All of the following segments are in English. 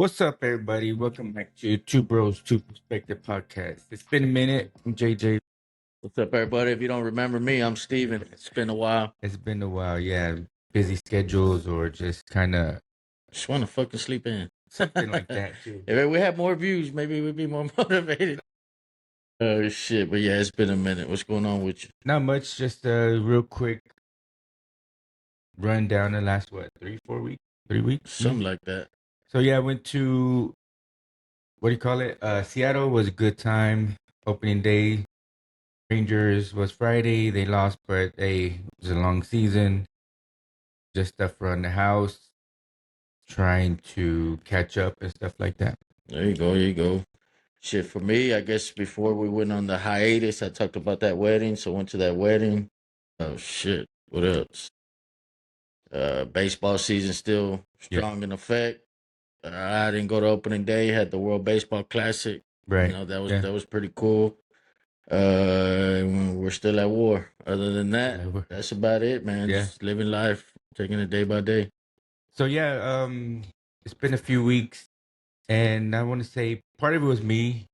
What's up, everybody? Welcome back to Two Bros, Two Perspective podcast. It's been a minute. I'm JJ. What's up, everybody? If you don't remember me, I'm Steven. It's been a while. It's been a while. Yeah, busy schedules or just kind of Just want to fucking sleep in. something like that, too. If we had more views, maybe we'd be more motivated. Oh, shit. But yeah, it's been a minute. What's going on with you? Not much, just a real quick rundown the last, 3 weeks? Something like that. So, yeah, I went to, what do you call it? Seattle was a good time. Opening day. Rangers was Friday. They lost, but it was a long season. Just stuff around the house. Trying to catch up and stuff like that. There you go. There you go. Shit, for me, I guess before we went on the hiatus, I talked about that wedding. So I went to that wedding. Oh, shit. What else? Baseball season still strong in effect. I didn't go to opening day. Had the World Baseball Classic. Right. You know, that was pretty cool. We're still at war. Other than that, that's about it, man. Yeah. Just living life, taking it day by day. So yeah, it's been a few weeks, and I want to say part of it was me.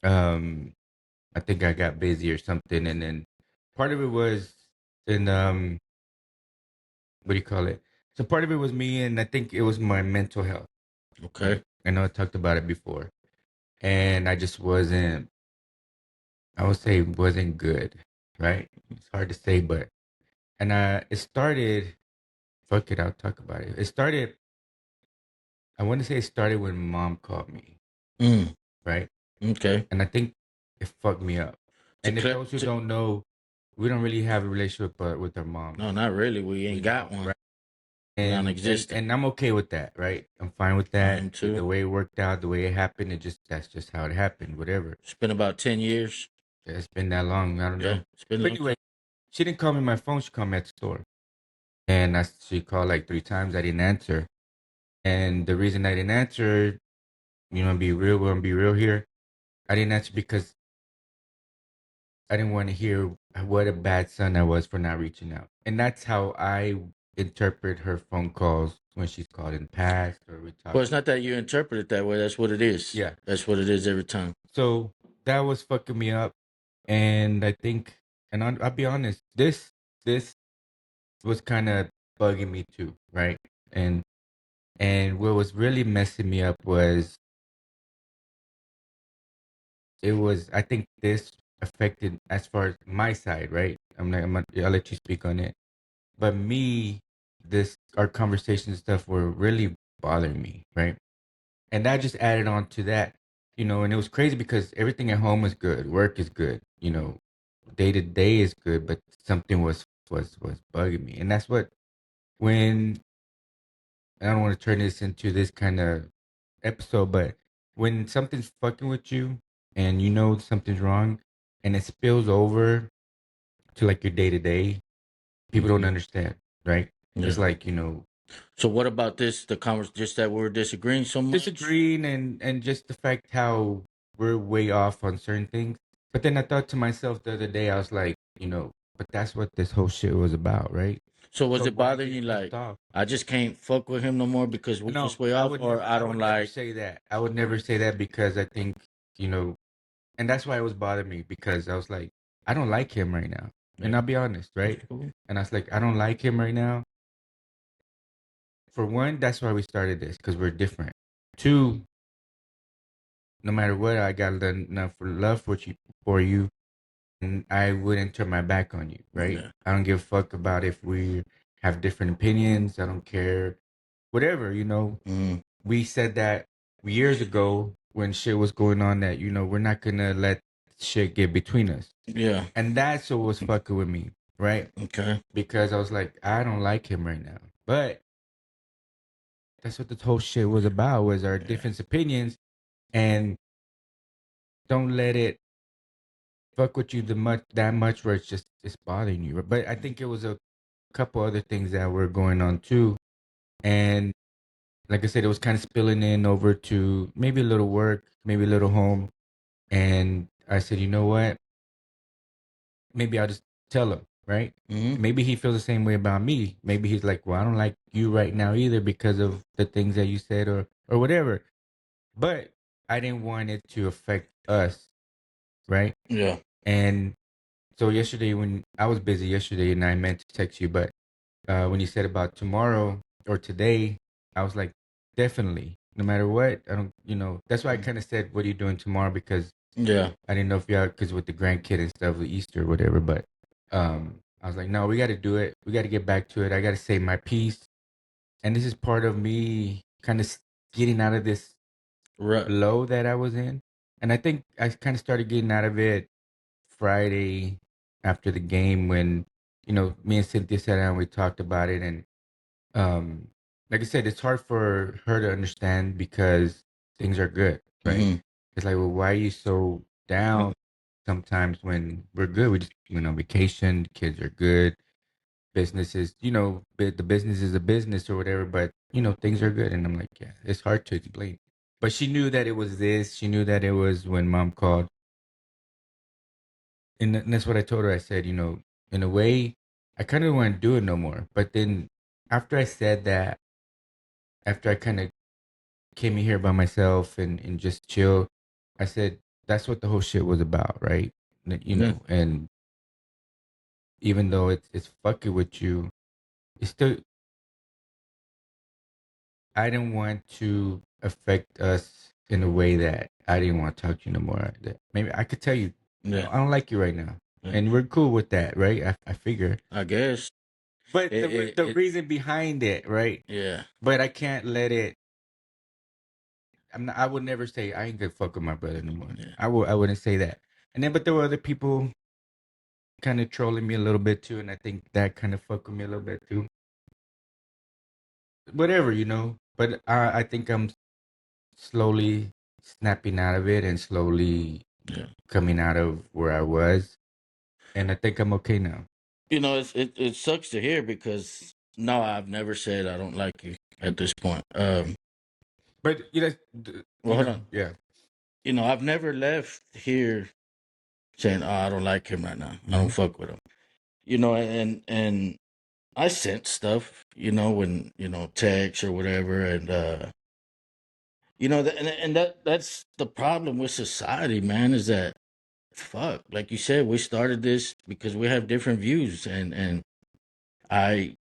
I think I got busy or something, and then part of it was in what do you call it? So part of it was me, and I think it was my mental health. Okay. I know I talked about it before, and I just wasn't. I would say wasn't good, right? It's hard to say, but it started. Fuck it, I'll talk about it. It started. I want to say it started when mom called me, right? Okay. And I think it fucked me up. And if those who don't know, we don't really have a relationship with our mom. No, not really. We ain't got one. Right? Non-existent. And I'm okay with that, right? I'm fine with that. Mine too. The way it worked out, the way it happened, that's just how it happened. Whatever. It's been about 10 years. Yeah, it's been that long. I don't know. It's been. But anyway, she didn't call me on my phone. She called me at the store, and she called like 3 times. I didn't answer. And the reason I didn't answer, we're gonna be real here. I didn't answer because I didn't want to hear what a bad son I was for not reaching out. And that's how I interpret her phone calls when she's called in the past or we talk. Well, it's not that you interpret it that way. That's what it is. Yeah. That's what it is every time. So that was fucking me up. And I think, and I'll be honest, this was kind of bugging me too, right? And what was really messing me up was I think this affected as far as my side, right? I'll let you speak on it. But me, our conversation stuff were really bothering me, right? And that just added on to that, and it was crazy because everything at home is good, work is good, day to day is good, but something was bugging me. And that's when I don't want to turn this into this kind of episode, but when something's fucking with you and something's wrong and it spills over to like your day to day, people don't understand, right? Yeah. It's like, So what about this? Just that we're disagreeing so much? Disagreeing and just the fact how we're way off on certain things. But then I thought to myself the other day, I was like, but that's what this whole shit was about, right? So was it bothering you like, I just can't fuck with him no more because we're just way off, or I don't like... never say that. I would never say that because I think, and that's why it was bothering me because I was like, I don't like him right now. And I'll be honest, right? Cool. And I was like, I don't like him right now. For one, that's why we started this, because we're different. Two, no matter what, I got enough love for you, and I wouldn't turn my back on you, right? Yeah. I don't give a fuck about if we have different opinions. I don't care. Whatever, We said that years ago when shit was going on that, we're not going to let shit get between us. Yeah. And that's what was fucking with me, right? Okay. Because I was like, I don't like him right now. But that's what the whole shit was about, was our different opinions. And don't let it fuck with you that much where it's bothering you. But I think it was a couple other things that were going on too. And like I said, it was kind of spilling in over to maybe a little work, maybe a little home. And I said, you know what? Maybe I'll just tell him. right? Mm-hmm. Maybe he feels the same way about me. Maybe he's like, well, I don't like you right now either because of the things that you said or whatever. But I didn't want it to affect us, right? Yeah. And so yesterday when I was busy yesterday and I meant to text you, but when you said about tomorrow or today, I was like, definitely, no matter what, I don't, that's why I kind of said, what are you doing tomorrow? Because Yeah. I didn't know if y'all, because with the grandkid and stuff, with Easter or whatever, but I was like, no, we got to do it. We got to get back to it. I got to say my piece. And this is part of me kind of getting out of this Right. flow that I was in. And I think I kind of started getting out of it Friday after the game when, me and Cynthia sat down, we talked about it. And um, like I said, it's hard for her to understand because things are good, right? Mm-hmm. It's like, well, why are you so down sometimes when we're good? We just went on vacation, kids are good, businesses, the business is a business or whatever, but things are good. And I'm like, yeah, it's hard to explain. But she knew that it was this. She knew that it was when mom called. And that's what I told her. I said, in a way, I kind of don't want to do it no more. But then after I said that, after I kind of came in here by myself and just chill, I said, that's what the whole shit was about, right? Yeah. And even though it's fucking with you, it's still, I didn't want to affect us in a way that I didn't want to talk to you no more. That maybe I could tell you, Yeah. I don't like you right now. Yeah. And we're cool with that, right? I figure. I guess. But It, the it, it, reason behind it, right? yeah. But I can't let it. I would never say I ain't gonna fuck with my brother no more. Yeah. I wouldn't say that. And then, but there were other people kind of trolling me a little bit too, and I think that kind of fucked with me a little bit too. Whatever, But I think I'm slowly snapping out of it and slowly Yeah. coming out of where I was, and I think I'm okay now. It sucks to hear because no, I've never said I don't like you at this point. But Well, hold on. yeah. I've never left here saying, "Oh, I don't like him right now. I don't fuck with him." And I sent stuff, when text or whatever, and that's the problem with society, man. Is that fuck? Like you said, we started this because we have different views, and I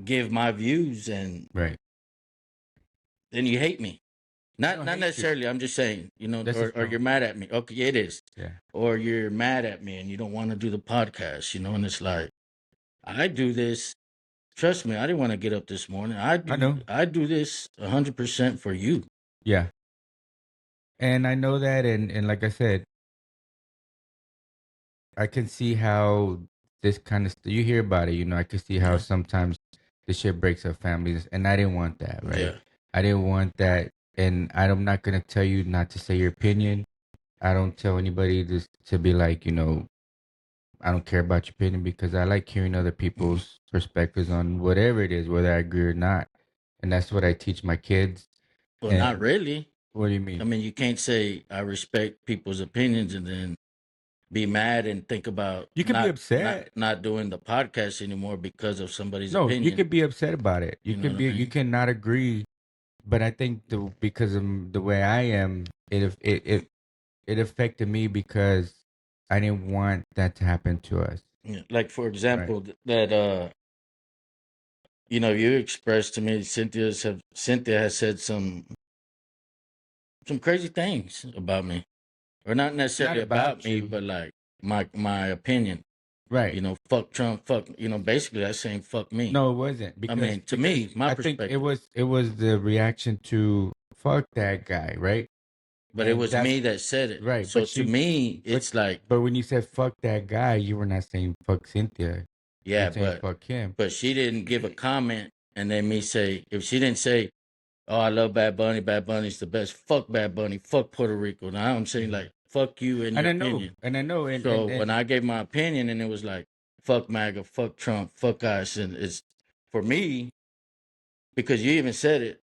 give my views, and Right. then you hate me. I Not don't not hate you. necessarily. I'm just saying, That's or just you're mad at me. Okay, it is. yeah. Or you're mad at me and you don't want to do the podcast, and it's like I do this. Trust me, I didn't want to get up this morning. I know. I do this 100% for you. Yeah. And I know that, and like I said, I can see how this kind of you hear about it. I can see how Yeah. sometimes the shit breaks up families, and I didn't want that, right? Yeah. I didn't want that, and I'm not gonna tell you not to say your opinion. I don't tell anybody to be like, I don't care about your opinion because I like hearing other Mhm. people's perspectives on whatever it is, whether I agree or not, and that's what I teach my kids. Well, not And really. what do you I mean? mean, you can't say I respect people's opinions and then be mad and think about You can be upset. not doing the podcast anymore because of somebody's No, you opinion. could be upset about it. You know what I You mean? cannot agree, but I think because of the way I am, it affected me because I didn't want that to happen to us. Yeah. Like for Right. example, that you expressed to me Cynthia has said some crazy things about me. Or not Not necessarily about about me, you. but like my opinion. Right. Fuck Trump, fuck, basically that's saying fuck me. No, it wasn't I because mean, to me, my I think perspective. it was the reaction to fuck that guy, right? But it And was that's me that said it. right. So to me, But it's like, but when you said fuck that guy, you were not saying fuck Cynthia. You're yeah, saying fuck him. but she didn't give a comment and then me say, if she didn't say, "Oh, I love Bad Bunny's the best," fuck Bad Bunny, fuck Puerto Rico. Now I'm saying Mhm. like, fuck you and your opinion. And I know, So when I gave my opinion and it was like, fuck MAGA, fuck Trump, fuck us, and it's for me, because you even said it,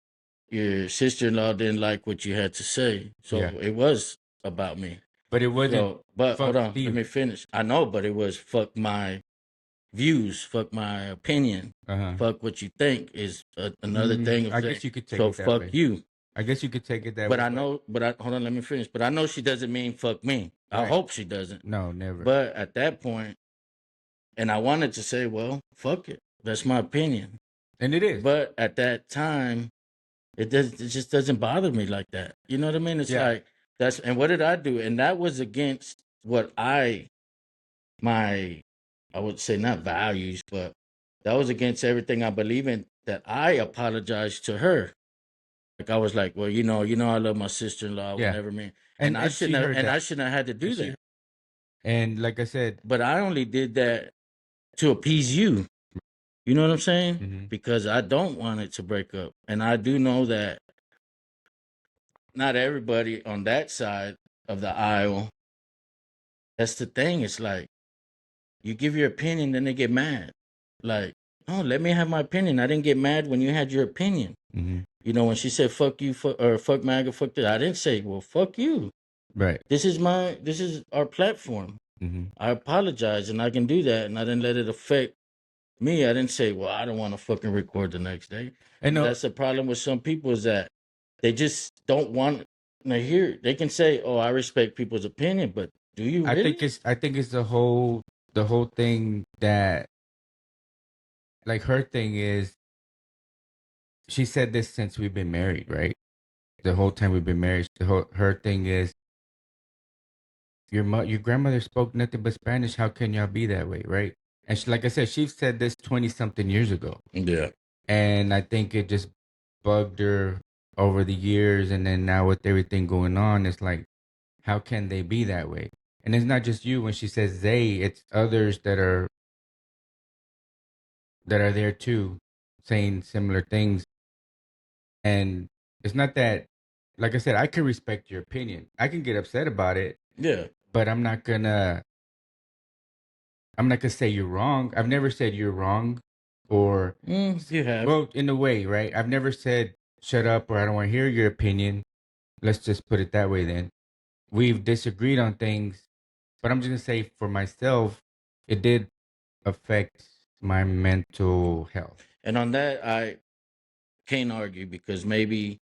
your sister-in-law didn't like what you had to say. So yeah, it was about me. but it wasn't So, but hold fuck on, let Steve. me finish. I know, but it was fuck my views, fuck my opinion, Uh-huh. fuck what you think is another thing of I saying. guess you could take So it that fuck way. you. I guess you could take it that But way, I but know, hold on, let me finish. But I know she doesn't mean fuck me. I right. hope she doesn't. No, never. But at that point, and I wanted to say, well, fuck it. That's my opinion. And it is. But at that time, it just doesn't bother me like that. You know what I mean? It's Yeah. like and what did I do? And that was against what my I would say not values, but that was against everything I believe in. That I apologized to her. Like I was like, well, I love my sister in law, Yeah. whatever, man. And she heard And that. I shouldn't have had to do And she that. and like I said, But I only did that to appease you. You know what I'm saying? mhm, Because I don't want it to break up. And I do know that not everybody on that side of the aisle, that's the thing. It's like you give your opinion, then they get mad. Like, oh, let me have my opinion. I didn't get mad when you had your opinion. mhm, When she said fuck you, or fuck MAGA, fuck this, I didn't say, well, fuck you. right. This is our platform. Mhm. I apologize and I can do that. And I didn't let it affect me. I didn't say, well, I don't want to fucking record the next day. And no, That's the problem with some people is that they just don't want to hear. They can say, oh, I respect people's opinion, but do you really? I think it's the whole thing that like her thing is she said this since we've been married, right? The whole time we've been married, her thing is your grandmother spoke nothing but Spanish. How can y'all be that way, right? And she, like I said, she said this 20 something years ago, Yeah. and I think it just bugged her over the years, and then now with everything going on, it's like, how can they be that way? And it's not just you. When she says they, it's others that are there too, saying similar things. And it's not that, like I said, I can respect your opinion. I can get upset about it, Yeah. but I'm not gonna say you're wrong. I've never said you're wrong, or You have. well, in a way, right? I've never said shut up or I don't want to hear your opinion. Let's just put it that way. Then we've disagreed on things, but I'm just gonna say for myself, it did affect my mental health. And on that, I can't argue because maybe,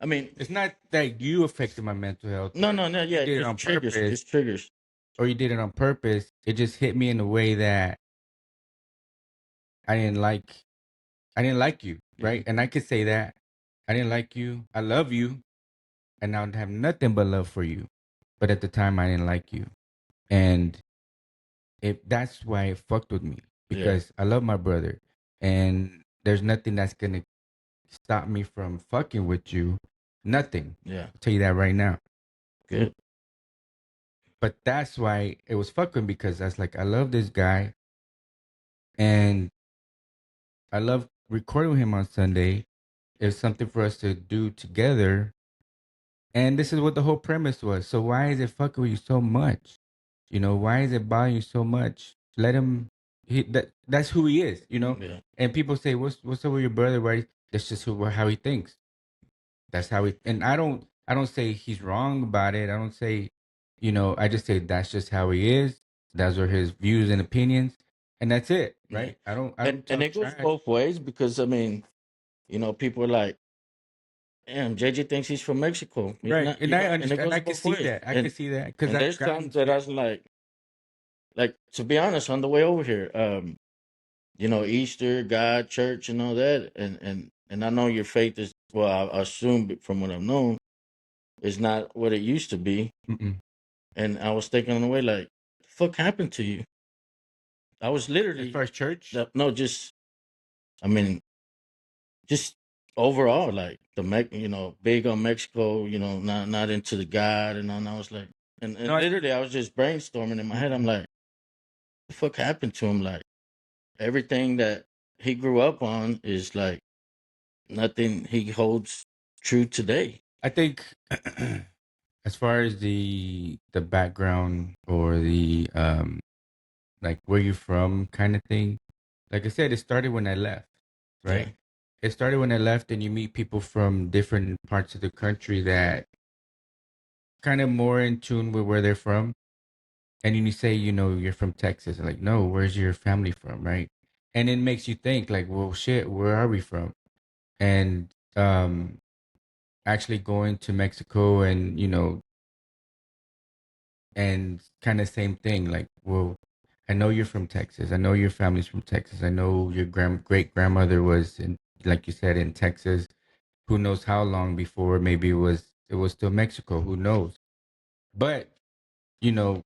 I mean, It's not that you affected my mental health. no, You yeah, did it just on triggers, purpose, just triggers. or you did it on purpose. It just hit me in a way that I didn't like. I didn't like you, right? And I could say that I didn't like you. I love you, and I would have nothing but love for you. But at the time, I didn't like you, and that's why it fucked with me Yeah. because I love my brother, and there's nothing that's gonna stop me from fucking with you. Nothing. Yeah. I'll tell you that right now. Good. But that's why it was fucking because I was like, I love this guy, and I love recording with him on Sunday. It's something for us to do together. And this is what the whole premise was. So why is it fucking with you so much? Why is it bothering you so much? Let him. That's who he is. Yeah. And people say, "What's up with your brother?" Why? That's just how he thinks. That's how he. And I don't say he's wrong about it. I don't say, I just say that's just how he is. Those are his views and opinions, and that's it, Yeah. right? I don't And talk it goes trash. both ways because I mean, people are like, damn, JJ thinks he's from Mexico. He's Right, not, and I and it understand. goes I can both see ways. that. I can see that because And I've there's gotten times that I was like to be honest, on the way over here, Easter, God, church, and all that, and I know your faith is well, I assume from what I've known, is not what it used to be. Mm-mm. And I was thinking on the way, like, the fuck happened to you? I was As literally far as church, no, I mean, just overall, like big on Mexico, not into the God and all. And I was like, and no, literally, I was just brainstorming in my head. I'm like, the fuck happened to him? Like everything that he grew up on is like nothing he holds true today. I think as far as the background or the like where you from kind of thing, like I said, it started when I left, Yeah, right? It started when I left, and you meet people from different parts of the country that kind of more in tune with where they're from, and then you say, you're from Texas, like, no, where's your family from, right? And it makes you think, like, well, shit, where are we from? And actually going to Mexico, and and kind of same thing, like, well, I know you're from Texas, I know your family's from Texas, I know your great grandmother was in, like you said, in Texas. Who knows how long before, maybe it was still Mexico, who knows? But you know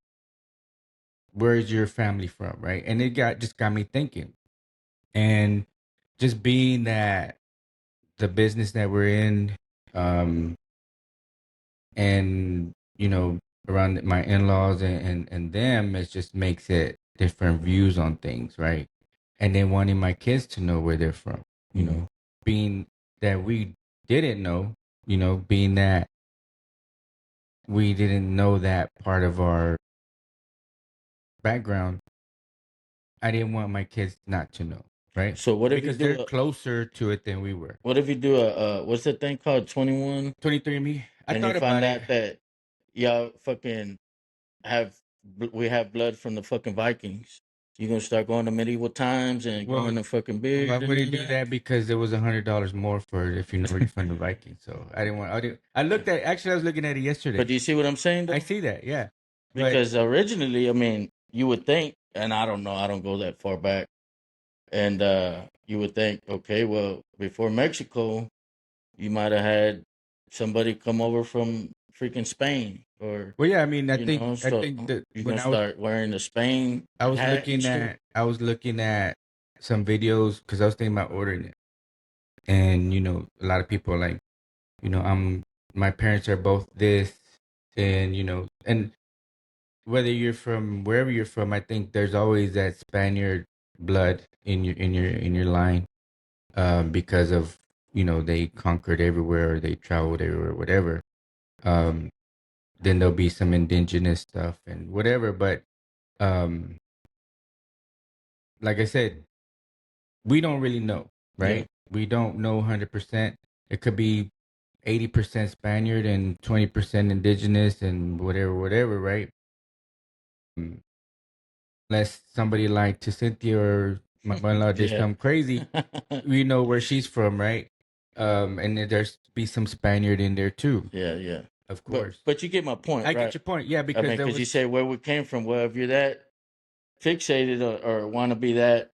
where's your family from, right? And it got me thinking. And just being that the business that we're in, um and around my in-laws, and them, it just makes it different views on things, right? And then wanting my kids to know where they're from, being that we didn't know, being that we didn't know that part of our background. I didn't want my kids not to know, right? So what if you Because they're do closer to it than we were. what if you do what's that thing called, 21, 23andMe. I and you thought find about it. out that y'all fucking have we have blood from the fucking Vikings? You gonna start going to medieval times and Well, growing the fucking I beard and wouldn't all do that? that because it was $100 more for it if you know you're from the Vikings. So I didn't want. I looked at. Actually, I was looking at it yesterday. But do you see what I'm saying I though? see that, yeah. But Because originally, I mean, you would think, and I don't know, I don't go that far back, and you would think, okay, well, before Mexico, you might have had somebody come over from freaking Spain, or well, yeah. I mean, I so think that you're when gonna start wearing the Spain hat and shit. I was looking at some videos because I was thinking about ordering it, and a lot of people are like, I'm my parents are both this, and and whether you're from wherever you're from, I think there's always that Spaniard blood in your line, because of they conquered everywhere, or they traveled everywhere, whatever. Um, then there'll be some indigenous stuff and whatever, but um, like I said, we don't really know, Yeah, right? We don't know 100%. It could be 80% Spaniard and 20% indigenous and whatever, whatever, right? Unless somebody like to Cynthia or my mother-in-law did yeah, something crazy, we know where she's from, right? And then there's be some Spaniard in there too, yeah, yeah. of But course. but you get my point, I get right? your point, yeah, I because mean, there because you was say where we came from. Well, if you're that fixated, or want to be that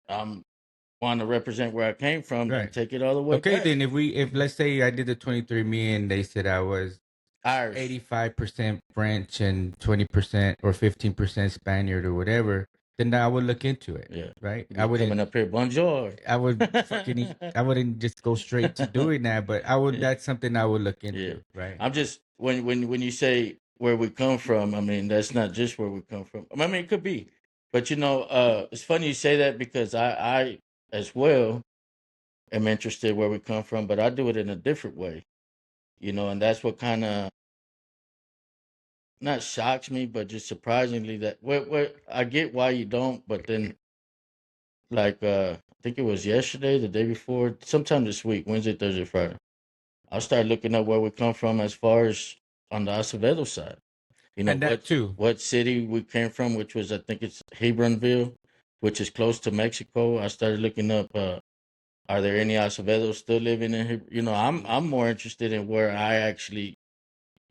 want to represent where I came from, then right. take it all the way Okay, back. then if let's say I did the 23 me and they said I was Irish. 85% French and 20% or 15% Spaniard or whatever, then I would look into it, Yeah. right? Be coming up here, bonjour. I wouldn't just go straight to doing that, but I would. Yeah. That's something I would look Yeah. into, right? I'm just when you say where we come from, I mean that's not just where we come from. I mean it could be. But it's funny you say that because I as well am interested where we come from, but I do it in a different way. And that's what kind of not shocks me, but just surprisingly that where I get why you don't, but then like I think it was yesterday, the day before, sometime this week, Wednesday, Thursday, Friday. I started looking up where we come from as far as on the Acevedo side. And that too. What city we came from, which was I think it's Hebronville, which is close to Mexico. I started looking up. Are there any Acevedos still living in here? I'm more interested in where I actually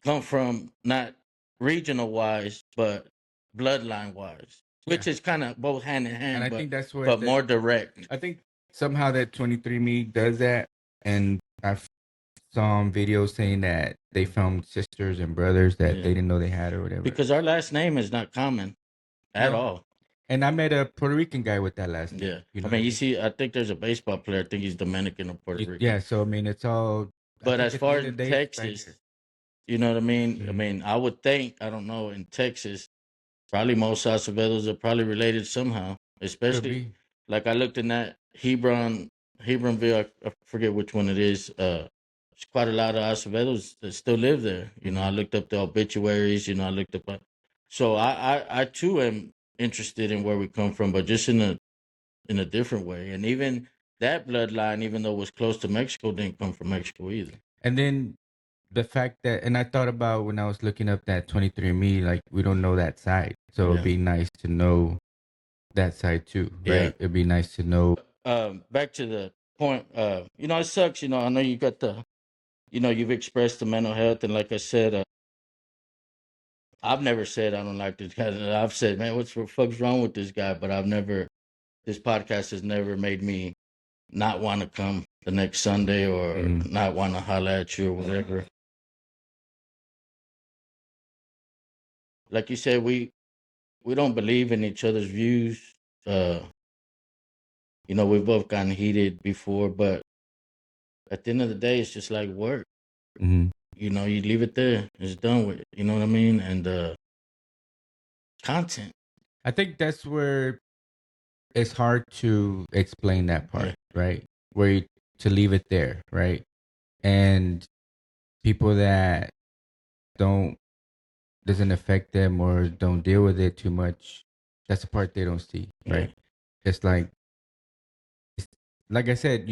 come from, not regional wise, but bloodline wise, Yeah, which is kind of both hand in and hand, I but think that's what but that. more direct. I think somehow that 23 me does that, and I saw on videos saying that they found sisters and brothers that Yeah, they didn't know they had or whatever. because our last name is not common at No, all. and I met a Puerto Rican guy with that last name. Yeah, You I know what I mean, you mean? see, I think there's a baseball player. I think he's Dominican or Puerto Rican. Yeah. So I mean, it's all. I But think as at the far end as of the day, it's Texas, Spaniard. you know what I mean? I Mhm. mean, I would think, I don't know, in Texas, probably most Acevedos are probably related somehow, Could especially be. like I looked in that Hebronville, I forget which one it is. There's quite a lot of Acevedos that still live there. I Mhm. looked up the obituaries, I looked up, so I too am interested in where we come from, but just in a different way. And even that bloodline, even though it was close to Mexico, didn't come from Mexico either. And then the fact that, and I thought about when I was looking up that 23andMe, like we don't know that side, so it'd Yeah. be nice to know that side too, Yeah. right? It'd be nice to know. Back to the point. It sucks. I know you got you've expressed the mental health, and like I said, I've never said I don't like this guy. I've said, man, what's the fuck's wrong with this guy? But I've never. This podcast has never made me not want to come the next Sunday or not want to holler at you or whatever. Like you said, we don't believe in each other's views. We've both gotten heated before, but at the end of the day, it's just like work. Mm-hmm. You leave it there. It's done with. You know what I mean? And content. I think that's where it's hard to explain that part, right? To leave it there, right? And people that doesn't affect them or don't deal with it too much, that's the part they don't see, right? Yeah. It's like I said,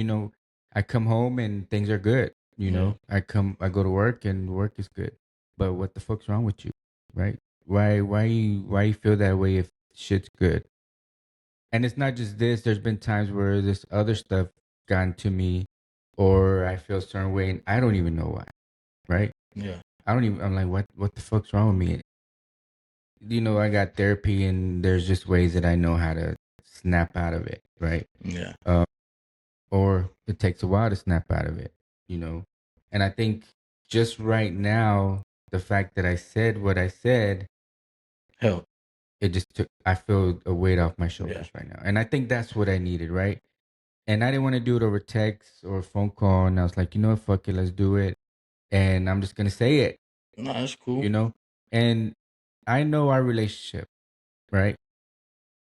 I come home and things are good. I go to work and work is good. But what the fuck's wrong with you, right? Why you feel that way if shit's good? And it's not just this. There's been times where this other stuff gotten to me, or I feel a certain way, and I don't even know why, right? Yeah. I'm like, what the fuck's wrong with me? I got therapy, and there's just ways that I know how to snap out of it, right? Yeah. Or it takes a while to snap out of it, And I think just right now, the fact that I said what I said, Help. it just I feel a weight off my shoulders right now. And I think that's what I needed, right? And I didn't want to do it over text or phone call. And I was like, fuck it, let's do it. And I'm just going to say it. No, that's cool. And I know our relationship, right?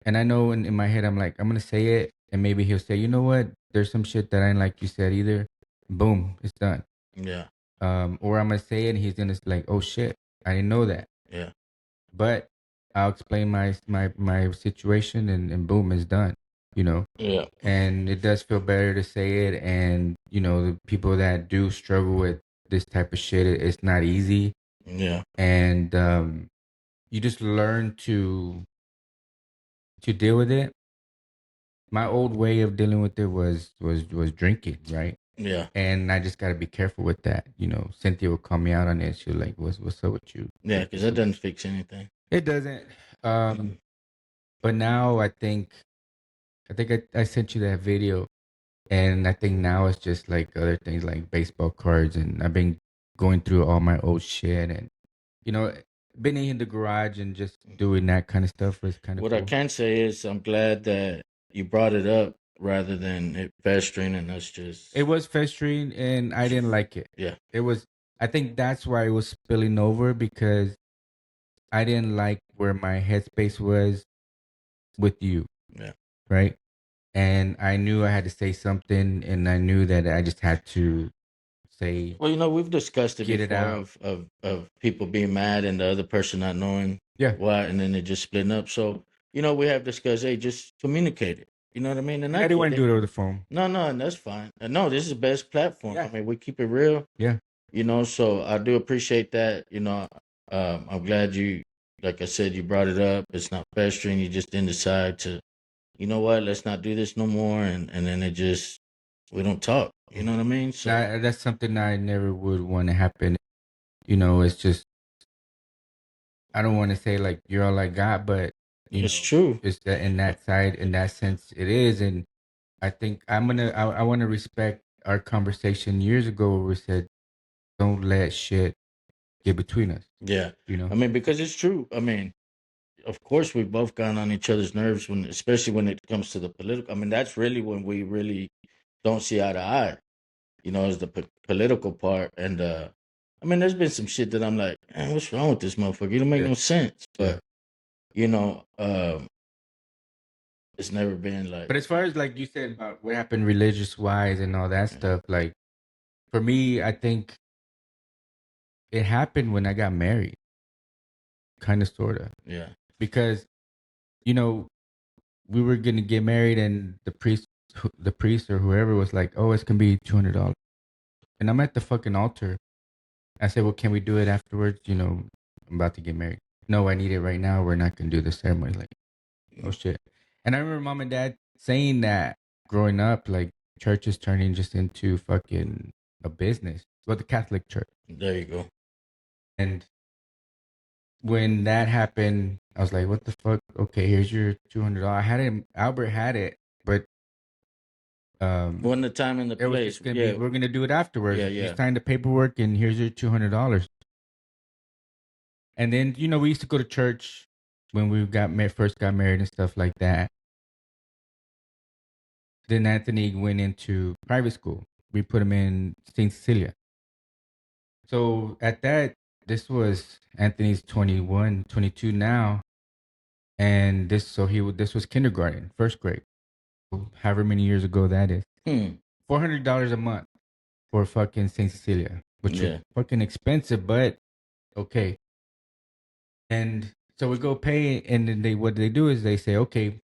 And I know in my head, I'm like, I'm going to say it. And maybe he'll say, you know what? There's some shit that I ain't like you said either. Boom, it's done. Yeah. Or I'm going to say it and he's going to like, oh shit, I didn't know that. Yeah. But I'll explain my situation and boom, it's done. Yeah. And it does feel better to say it. And the people that do struggle with this type of shit, it's not easy. Yeah. And you just learn to deal with it. My old way of dealing with it was drinking, right? Yeah. And I just got to be careful with that. Cynthia would call me out on it. She was like, what's up with you? Yeah, because that doesn't fix anything. It doesn't. But now I think I sent you that video, and I think now it's just like other things like baseball cards, and I've been going through all my old shit, and been in the garage and just doing that kind of stuff was kind of What cool. I can say is I'm glad that you brought it up rather than it festering and us just. It was festering, and I didn't like it. Yeah. It was. I think that's why it was spilling over, because I didn't like where my headspace was with you. Yeah. Right. And I knew I had to say something, and I knew that I just had to say. Well, we've discussed it Get before it out. of people being mad and the other person not knowing why, and then it just splitting up. So we have discussed, hey, just communicate it. You know what I mean? And I didn't want to do it over the phone. No, and that's fine. No, this is the best platform. Yeah. I mean, we keep it real. Yeah. So I do appreciate that. I'm glad you, like I said, you brought it up. It's not festering. You just didn't decide to, you know what, let's not do this no more. And then it just, we don't talk. You know what I mean? So that's something I never would want to happen. It's just, I don't want to say like you're all I got, but it's true. It's that in that side, in that sense, it is. And I think I want to respect our conversation years ago where we said, don't let shit get between us. Yeah. I mean, because it's true. I mean, of course, we've both gone on each other's nerves especially when it comes to the political. I mean, that's really when we really don't see eye to eye. Is the political part. And I mean, there's been some shit that I'm like, man, what's wrong with this motherfucker? It don't make no sense. But it's never been like. But as far as like you said about what happened religious wise and all that stuff, like for me, I think it happened when I got married. Kind of, sort of. Yeah. Because, we were going to get married, and the priest or whoever was like, oh, it's going to be $200. And I'm at the fucking altar, I said, well, can we do it afterwards? You know, I'm about to get married. No, I need it right now. We're not gonna do the ceremony. Like, oh shit. And I remember mom and dad saying that growing up, like church is turning just into fucking a business. Well, the Catholic church. There you go. And when that happened, I was like, what the fuck? Okay, here's your $200. I had it. Albert had it, but When the time and the it was place, just gonna be, yeah, we're gonna do it afterwards. yeah, You yeah, sign the paperwork, and here's your $200. And then we used to go to church when we first got married and stuff like that. Then Anthony went into private school. We put him in Saint Cecilia. So at that, this was Anthony's 21, 22 now, and this was kindergarten, first grade, however many years ago that is. $400 a month for fucking Saint Cecilia, which was yeah. fucking expensive, but okay. And so we go pay, and then what they do is they say, okay,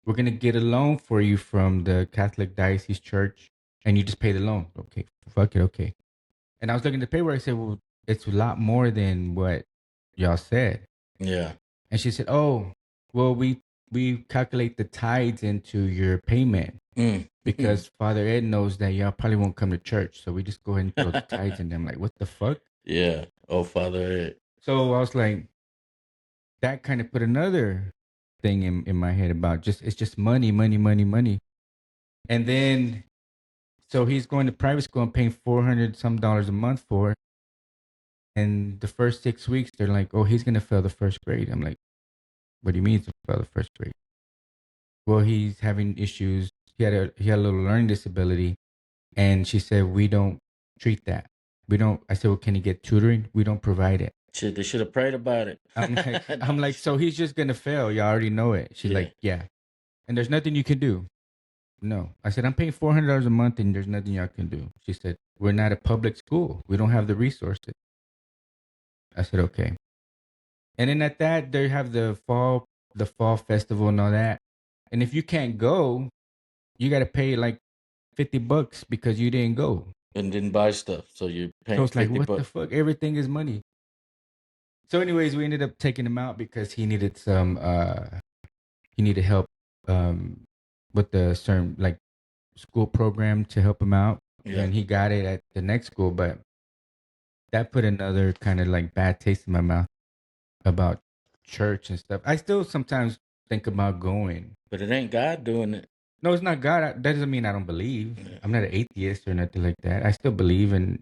we're gonna get a loan for you from the Catholic Diocese Church, and you just pay the loan. Okay, fuck it, okay. And I was looking at the paper. I said, well, it's a lot more than what y'all said. Yeah. And she said, oh, well, we calculate the tithes into your payment because Father Ed knows that y'all probably won't come to church. So we just go ahead and throw the tithes in them. Like, what the fuck? Yeah. Oh, Father Ed. So I was like, that kind of put another thing in my head about it's just money, money, money, money. And then, so he's going to private school and paying $400 some a month for it. And the first 6 weeks, they're like, oh, he's going to fail the first grade. I'm like, what do you mean he's going to fail the first grade? Well, he's having issues. He had a little learning disability. And she said, we don't treat that. We don't. I said, well, can he get tutoring? We don't provide it. Shit, they should have prayed about it. I'm like, so he's just going to fail. You already know it. She's like, yeah. And there's nothing you can do. No. I said, I'm paying $400 a month and there's nothing y'all can do. She said, we're not a public school. We don't have the resources. I said, okay. And then at that, they have the fall festival and all that. And if you can't go, you got to pay like $50 because you didn't go. And didn't buy stuff. So you're So paying it's like, 50 what the bucks. fuck? Everything is money. So anyways, we ended up taking him out because he needed help with the certain like school program to help him out. Yeah. And he got it at the next school, but that put another kind of like bad taste in my mouth about church and stuff. I still sometimes think about going. But it ain't God doing it. No, it's not God. That doesn't mean I don't believe. Yeah. I'm not an atheist or nothing like that. I still believe in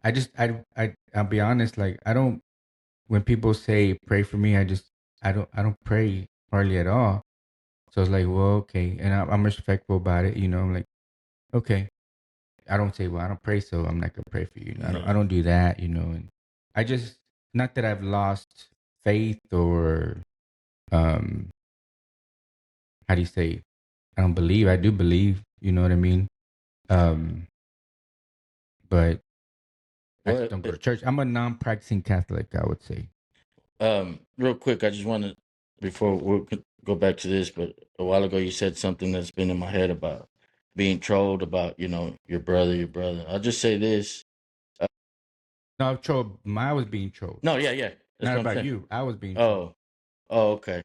I'll be honest, like I don't, when people say pray for me, I don't pray hardly at all. So it's like, well, okay. And I'm respectful about it, I'm like, okay. I don't say, well, I don't pray, so I'm not gonna pray for you. I don't do that, and I just, not that I've lost faith or how do you say, I don't believe. I do believe, you know what I mean? But I just don't go to church. I'm a non-practicing Catholic, I would say. Real quick, I just want to, before we'll go back to this, but a while ago you said something that's been in my head about being trolled about, your brother. I'll just say this. No, I was being trolled. No, yeah. That's Not what I'm about saying. you. I was being trolled. Oh, okay.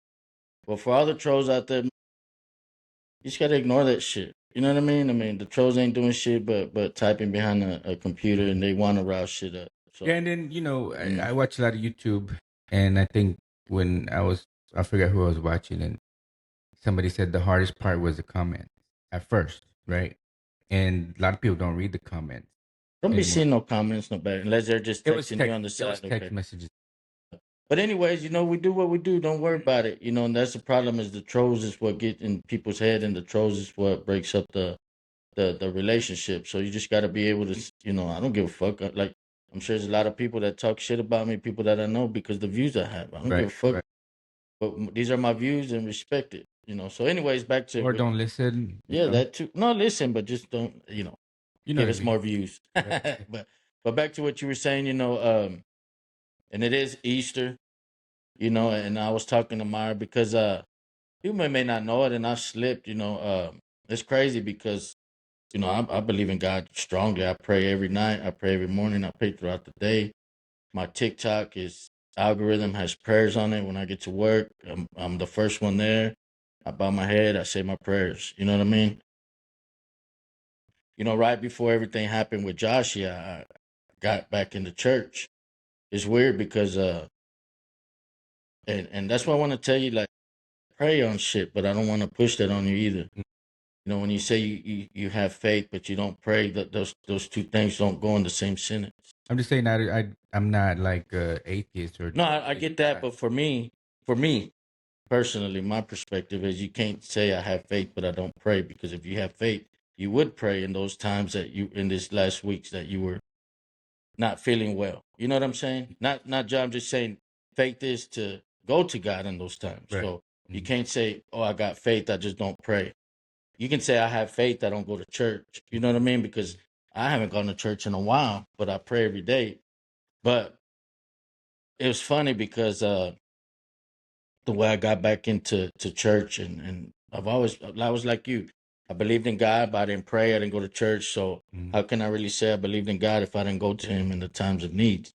Well, for all the trolls out there, you just gotta ignore that shit. You know what I mean? I mean, the trolls ain't doing shit but typing behind a computer, and they want to rouse shit up. So, Yeah, and then, I watch a lot of YouTube, and I think I forget who I was watching, and somebody said the hardest part was the comments at first, right? And a lot of people don't read the comments. don't be anymore. seeing no comments, no bad, unless they're just It was texting you on the text. It was side. text Okay. messages. But anyways, we do what we do. Don't worry about it. And that's the problem, is the trolls is what get in people's head, and the trolls is what breaks up the relationship. So you just got to be able to, I don't give a fuck. Like, I'm sure there's a lot of people that talk shit about me, people that I know, because the views I have. I don't give a fuck. Right. But these are my views, and respect it. So anyways, back to Or don't listen. yeah, that too. No, listen, but just don't, give what us I mean. more views. Right. But back to what you were saying, and it is Easter, and I was talking to Myra because you may not know it, and I slipped, it's crazy because I believe in God strongly. I pray every night. I pray every morning. I pray throughout the day. My TikTok is algorithm has prayers on it. When I get to work, I'm the first one there. I bow my head. I say my prayers. You know what I mean? Right before everything happened with Josh, I got back into church. It's weird because and that's why I want to tell you, like, pray on shit, but I don't want to push that on you either. When you say you have faith but you don't pray, that those two things don't go in the same sentence. I'm just saying I'm not like a atheist or No, I get that, but for me personally, my perspective is you can't say I have faith but I don't pray, because if you have faith, you would pray in those times that you in this last weeks that you were not feeling well. You know what I'm saying? Not John. I'm just saying faith is to go to God in those times. Right. So you can't say, "Oh, I got faith, I just don't pray." You can say, "I have faith, I don't go to church." You know what I mean? Because I haven't gone to church in a while, but I pray every day. But it was funny because the way I got back into church, and I was like you. I believed in God, but I didn't pray. I didn't go to church. So how can I really say I believed in God if I didn't go to Him in the times of need?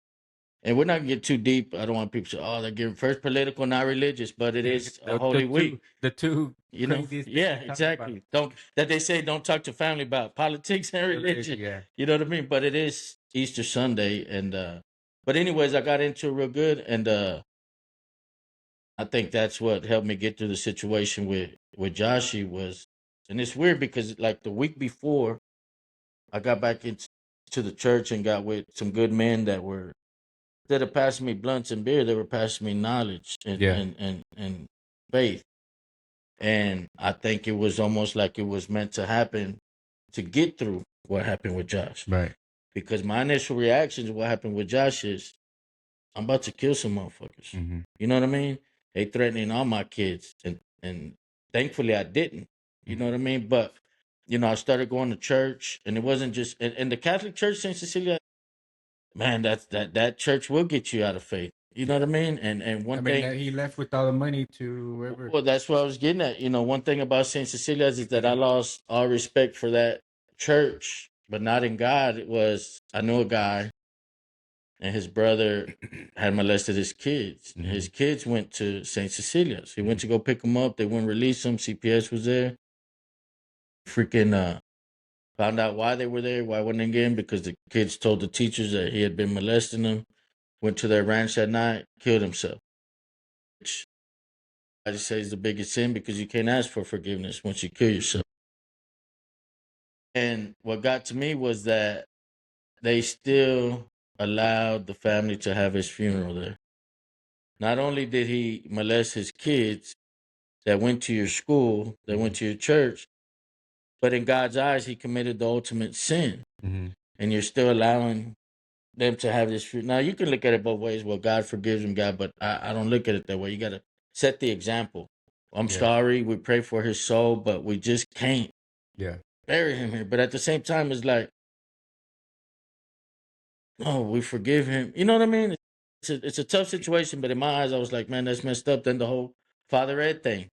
And we're not gonna get too deep. I don't want people to say, "Oh, they're getting first political, not religious," but it is a holy week. The two craziest Yeah, things to talk about. exactly. Don't that they say don't talk to family about politics and religion. Yeah. You know what I mean? But it is Easter Sunday, and but anyways, I got into it real good, and I think that's what helped me get through the situation with Joshi was, and it's weird because like the week before, I got back into the church and got with some good men that were, instead of passing me blunts and beer, they were passing me knowledge and Yeah. and faith. And I think it was almost like it was meant to happen to get through what happened with Josh. Right. Because my initial reaction to what happened with Josh is, I'm about to kill some motherfuckers. Mm-hmm. You know what I mean? They threatening all my kids, and thankfully I didn't. You know what I mean? But I started going to church, and it wasn't just and the Catholic Church, Saint Cecilia. Man, that church will get you out of faith. You know what I mean? And one thing, he left with all the money to whoever. well, that's what I was getting at. One thing about Saint Cecilia's is that I lost all respect for that church, but not in God. It was, I knew a guy, and his brother had molested his kids. Mhm. His kids went to Saint Cecilia's. He went to go pick them up. They wouldn't release them. CPS was there. Freaking found out why they were there. Why wouldn't they get him? Because the kids told the teachers that he had been molesting them. Went to their ranch that night, killed himself. Which I just say is the biggest sin, because you can't ask for forgiveness once you kill yourself. And what got to me was that they still allowed the family to have his funeral there. Not only did he molest his kids that went to your school, that went to your church, but in God's eyes, he committed the ultimate sin. Mm-hmm. And you're still allowing them to have this funeral. Now, you can look at it both ways. Well, God forgives him, God, but I don't look at it that way. You got to set the example. I'm sorry. We pray for his soul, but we just can't bury him here. But at the same time, it's like, no, we forgive him. You know what I mean? It's a tough situation, but in my eyes, I was like, man, that's messed up. Then the whole Father Ed thing.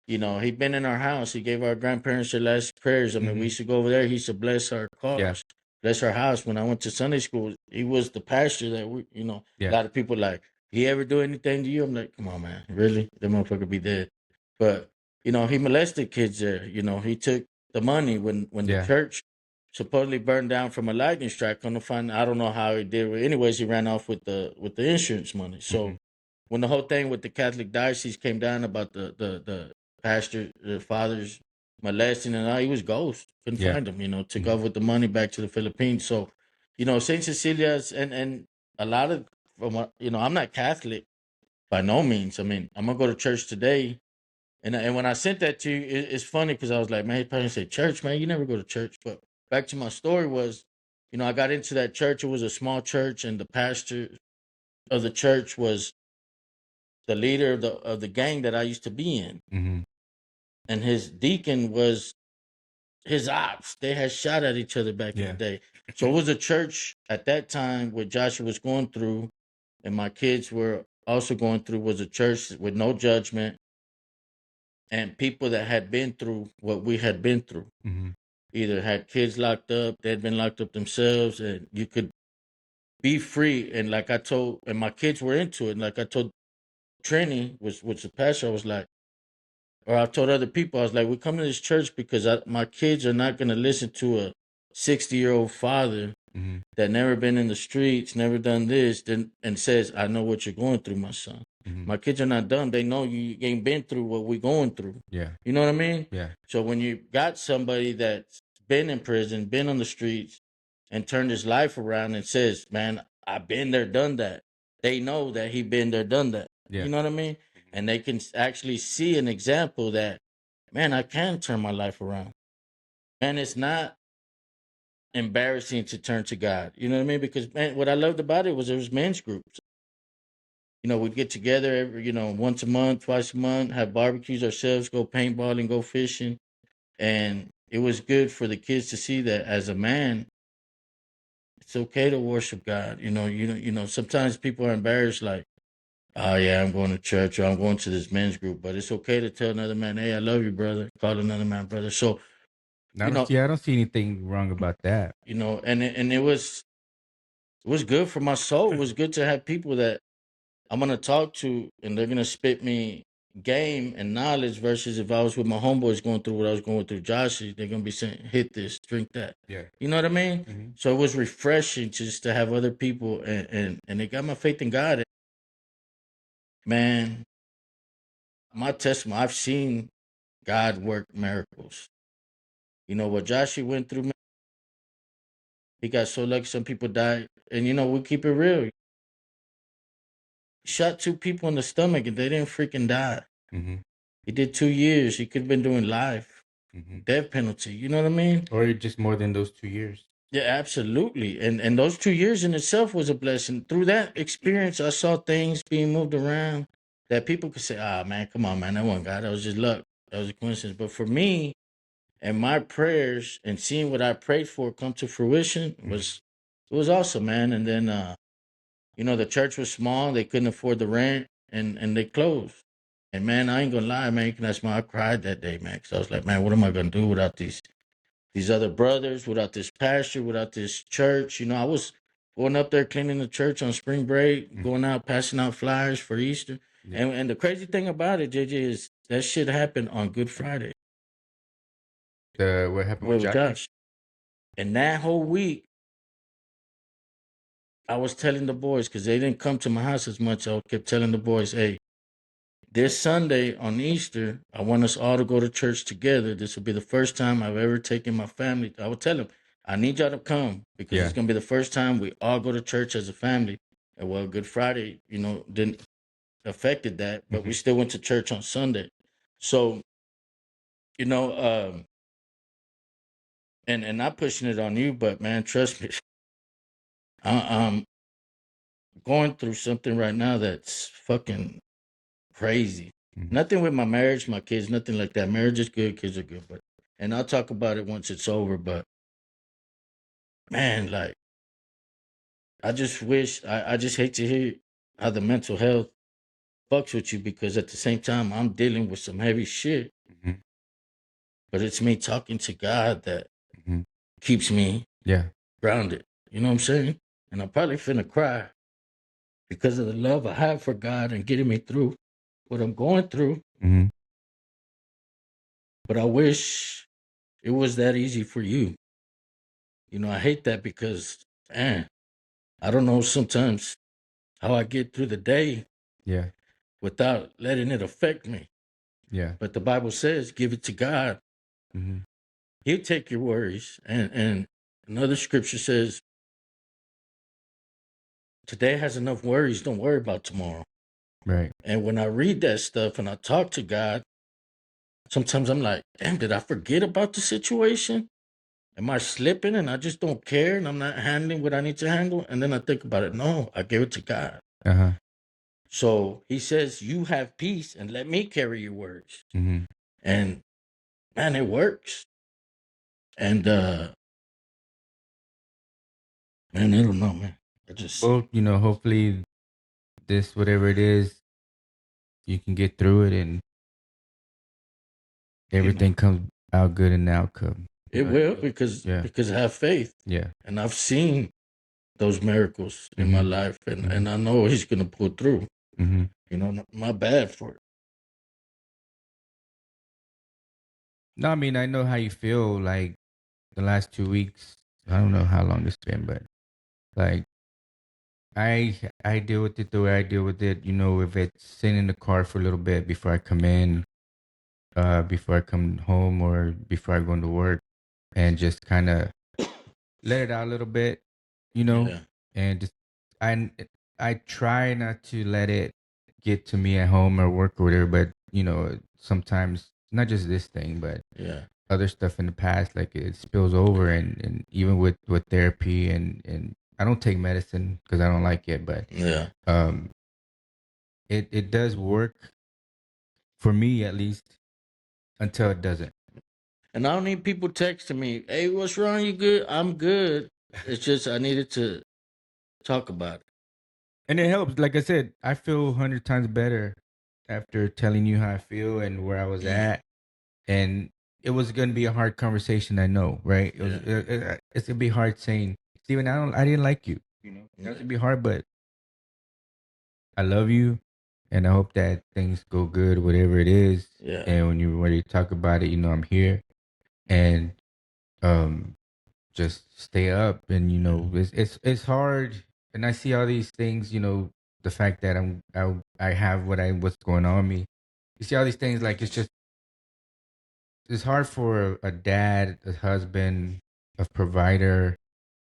He'd been in our house. He gave our grandparents their last prayers. I mean, we used to go over there. He used to bless our cars, bless our house. When I went to Sunday school, he was the pastor that a lot of people like, he ever do anything to you? I'm like, come on, man. Really? That motherfucker be dead. But, he molested kids there. He took the money when the church supposedly burned down from a lightning strike. I don't know how he did it. Anyways, he ran off with the insurance money. So when the whole thing with the Catholic diocese came down about the pastor, the fathers molesting and all, he was ghost. Couldn't find him, took off with the money back to the Philippines. So, St. Cecilia's and a lot of, I'm not Catholic by no means. I mean, I'm going to go to church today. And when I sent that to you, it's funny because I was like, man, he probably say, church, man, you never go to church. But back to my story was, I got into that church. It was a small church, and the pastor of the church was the leader of the gang that I used to be in. Mm-hmm. And his deacon was his ops. They had shot at each other back in the day. So it was a church at that time where Joshua was going through, and my kids were also going through, was a church with no judgment and people that had been through what we had been through. Mm-hmm. either had kids locked up, they'd been locked up themselves, and you could be free. And like I told, and my kids were into it. And like I told Trini, which the pastor, I was like, or I told other people, I was like, we come to this church because my kids are not going to listen to a 60-year-old father Mm-hmm. that never been in the streets, never done this, and says, I know what you're going through, my son. Mm-hmm. My kids are not dumb. They know you ain't been through what we're going through. Yeah. You know what I mean? Yeah. So when you got somebody that's been in prison, been on the streets, and turned his life around and says, man, I've been there, done that. They know that he been there, done that. Yeah. You know what I mean? And they can actually see an example that, man, I can turn my life around. And it's not embarrassing to turn to God. You know what I mean? Because, man, what I loved about it was men's groups. You know, we'd get together every, once a month, twice a month, have barbecues ourselves, go paintballing, go fishing. And it was good for the kids to see that as a man, it's okay to worship God. Sometimes people are embarrassed, like, oh yeah, I'm going to church or I'm going to this men's group, but it's okay to tell another man, hey, I love you, brother. Call another man, brother. So, I you know, don't see anything wrong about that. and it was good for my soul. It was good to have people that I'm gonna talk to, and they're gonna spit me game and knowledge. Versus if I was with my homeboys going through what I was going through, Josh, they're gonna be saying, "Hit this, drink that." Yeah. You know what I mean? Mm-hmm. So it was refreshing just to have other people, and it got my faith in God. Man, my testimony, I've seen God work miracles. You know what Joshie went through, man, he got so lucky some people died. And we keep it real. He shot 2 people in the stomach and they didn't freaking die. Mm-hmm. He did 2 years. He could have been doing life, Mm-hmm. death penalty. You know what I mean? Or just more than those 2 years. Yeah, absolutely. And those 2 years in itself was a blessing. Through that experience, I saw things being moved around that people could say, "Ah, man, come on, man, that wasn't God. That was just luck. That was a coincidence." But for me, and my prayers and seeing what I prayed for come to fruition was awesome, man. And then the church was small, they couldn't afford the rent, and they closed. And man, I ain't gonna lie, man, you can ask me, I cried that day, man, because I was like, man, what am I gonna do without these other brothers, without this pastor, without this church? I was going up there cleaning the church on spring break, going out passing out flyers for Easter. Yeah. And the crazy thing about it, JJ, is that shit happened on Good Friday. What happened with Josh? And that whole week, I was telling the boys, because they didn't come to my house as much, I kept telling the boys, hey, this Sunday on Easter, I want us all to go to church together. This will be the first time I've ever taken my family. I would tell them, I need y'all to come because it's going to be the first time we all go to church as a family. And well, Good Friday, didn't affected that, but we still went to church on Sunday. So, and not pushing it on you, but man, trust me, I'm going through something right now that's fucking crazy. Nothing with my marriage, my kids, nothing like that. Marriage is good, kids are good, and I'll talk about it once it's over. But man, like, I just wish, I just hate to hear how the mental health fucks with you, because at the same time I'm dealing with some heavy shit. But it's me talking to God that keeps me grounded. You know what I'm saying? And I'm probably finna cry because of the love I have for God and getting me through what I'm going through. But I wish it was that easy for you. I hate that because, man, I don't know sometimes how I get through the day without letting it affect me. But the Bible says, give it to God. He'll take your worries. And another scripture says, today has enough worries. Don't worry about tomorrow. Right. And when I read that stuff and I talk to God, sometimes I'm like, damn, did I forget about the situation? Am I slipping and I just don't care and I'm not handling what I need to handle? And then I think about it. No, I give it to God. So he says, you have peace and let me carry your words. And man, it works. And man, I don't know, man. Well, hopefully this, whatever it is, you can get through it and everything comes out good in the outcome. It will because Yeah. I have faith, Yeah. and I've seen those miracles in my Mhm. life, and Mhm. and I know He's gonna pull through. Mm-hmm. You know, my bad for it. No, I mean, I know how you feel. Like the last 2 weeks, I don't know how long it's been, but like I deal with it the way I deal with it. You know, if it's sitting in the car for a little bit before I come in, before I come home or before I go into work, and just kind of let it out a little bit, you know, Yeah, and just I I try not to let it get to me at home or work or whatever, but you know, sometimes not just this thing, but yeah, other stuff in the past, like it spills over, and even with therapy and I don't take medicine because I don't like it, but yeah. um, it does work for me at least until it doesn't. And I don't need people texting me, "Hey, what's wrong? You good?" I'm good. It's just I needed to talk about it. And it helps. Like I said, I feel 100 times better after telling you how I feel and where I was at. And it was gonna be a hard conversation, I know, right? It was. Yeah, It's gonna be hard saying, Steven, I didn't like you. You know, yeah, that's gonna be hard, but I love you, and I hope that things go good, whatever it is. yeah. And when you're ready to talk about it, you know I'm here, and um, just stay up. And you know, it's hard, and I see all these things. You know, the fact that I have what's going on with me. You see all these things, like it's hard for a dad, a husband, a provider